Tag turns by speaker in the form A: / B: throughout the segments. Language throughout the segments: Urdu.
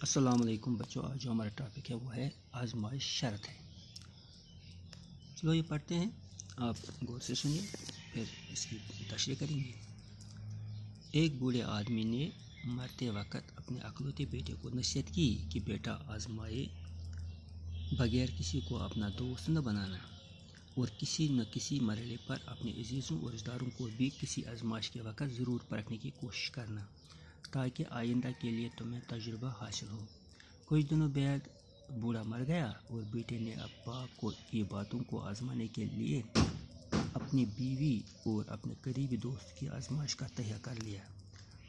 A: السلام علیکم بچوں، آج جو ہمارا ٹاپک ہے وہ ہے آزمائش شرط ہے۔ چلو یہ پڑھتے ہیں، آپ غور سے سنیے پھر اس کی تشریح کریں گے۔ ایک بوڑھے آدمی نے مرتے وقت اپنے اکلوتے بیٹے کو نصیحت کی کہ بیٹا، آزمائے بغیر کسی کو اپنا دوست نہ بنانا اور کسی نہ کسی مرحلے پر اپنے عزیزوں اور رشتہ داروں کو بھی کسی آزمائش کے وقت ضرور پرکھنے کی کوشش کرنا تاکہ آئندہ کے لیے تمہیں تجربہ حاصل ہو۔ کچھ دنوں بعد بوڑھا مر گیا اور بیٹے نے اب باپ کو یہ باتوں کو آزمانے کے لیے اپنی بیوی اور اپنے قریبی دوست کی آزمائش کا تہیہ کر لیا۔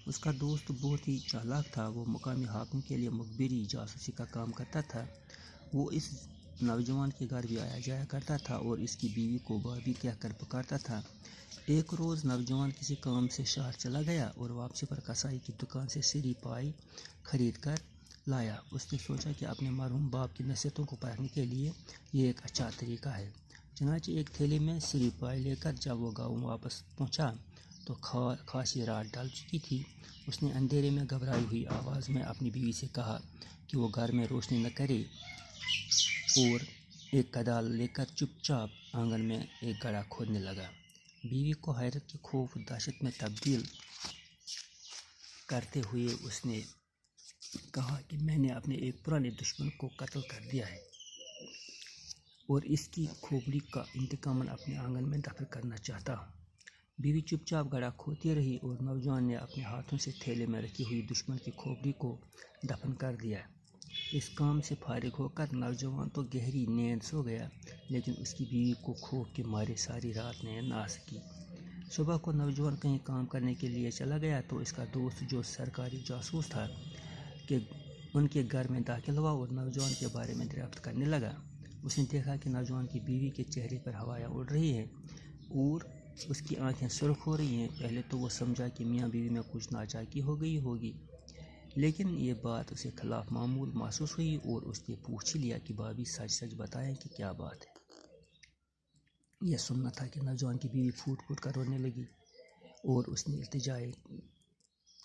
A: اس کا دوست بہت ہی چالاک تھا، وہ مقامی حاکم کے لیے مخبری جاسوسی کا کام کرتا تھا۔ وہ اس نوجوان کے گھر بھی آیا جایا کرتا تھا اور اس کی بیوی کو بابی کہہ کر پکارتا تھا۔ ایک روز نوجوان کسی کام سے شہر چلا گیا اور واپسی پر کسائی کی دکان سے سری پائی خرید کر لایا۔ اس نے سوچا کہ اپنے مرحوم باپ کی نصیحتوں کو پرکھنے کے لیے یہ ایک اچھا طریقہ ہے۔ چنانچہ ایک تھیلی میں سری پائی لے کر جب وہ گاؤں واپس پہنچا تو خاصی رات ڈل چکی تھی۔ اس نے اندھیرے میں گھبرائی ہوئی آواز میں اپنی بیوی سے کہا کہ وہ گھر میں روشنی نہ کرے اور ایک کدال لے کر چپ چاپ آنگن میں ایک گڑھا کھودنے لگا۔ بیوی کو حیرت کے خوف اور دہشت میں تبدیل کرتے ہوئے اس نے کہا کہ میں نے اپنے ایک پرانے دشمن کو قتل کر دیا ہے اور اس کی کھوپڑی کا انتقام اپنے آنگن میں دفن کرنا چاہتا ہوں۔ بیوی چپ چاپ گڑھا کھودتی رہی اور نوجوان نے اپنے ہاتھوں سے تھیلے میں رکھی ہوئی دشمن کی کھوپڑی کو دفن کر دیا۔ اس کام سے فارغ ہو کر نوجوان تو گہری نیند سو گیا، لیکن اس کی بیوی کو خوف کے مارے ساری رات نیند نہ آ سکی۔ صبح کو نوجوان کہیں کام کرنے کے لیے چلا گیا تو اس کا دوست جو سرکاری جاسوس تھا کہ ان کے گھر میں داخل ہوا اور نوجوان کے بارے میں دریافت کرنے لگا۔ اس نے دیکھا کہ نوجوان کی بیوی کے چہرے پر ہوائیاں اڑ رہی ہیں اور اس کی آنکھیں سرخ ہو رہی ہیں۔ پہلے تو وہ سمجھا کہ میاں بیوی میں کچھ ناچاکی ہو گئی ہوگی، لیکن یہ بات اسے خلاف معمول محسوس ہوئی اور اس نے پوچھ ہی لیا کہ بھابی سچ سچ بتائیں کہ کیا بات ہے۔ یہ سننا تھا کہ نوجوان کی بیوی پھوٹ پھوٹ کر رونے لگی اور اس نے التجا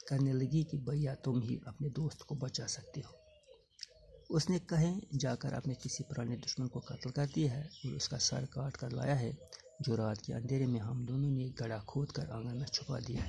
A: کرنے لگی کہ بھیا تم ہی اپنے دوست کو بچا سکتے ہو۔ اس نے کہیں جا کر اپنے کسی پرانے دشمن کو قتل کر دیا ہے اور اس کا سر کاٹ کر لایا ہے جو رات کے اندھیرے میں ہم دونوں نے گڑھا کھود کر آنگن میں چھپا دیا ہے۔